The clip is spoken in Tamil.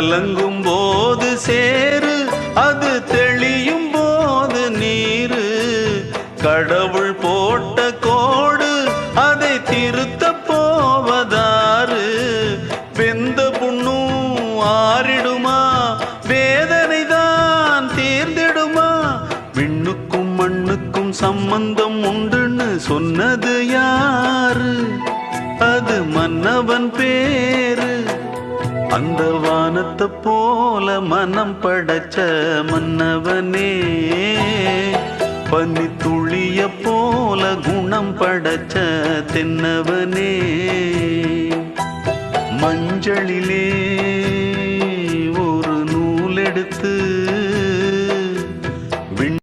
கலங்கும் போது சேரு, அது தெளியும் போது நீரு. கடவுள் போட்ட கோடு, அதை திருத்த போவதாறு. வெந்த புண்ணும் ஆறிடுமா, வேதனை தான் தீர்ந்திடுமா? விண்ணுக்கும் மண்ணுக்கும் சம்பந்தம் உண்டுன்னு சொன்னது யாரு? அது மன்னவன் பேரு. அந்த வானத்தை போல மனம் படைச்ச மன்னவனே, பனி துளிய போல குணம் படைச்ச தென்னவனே. மஞ்சளிலே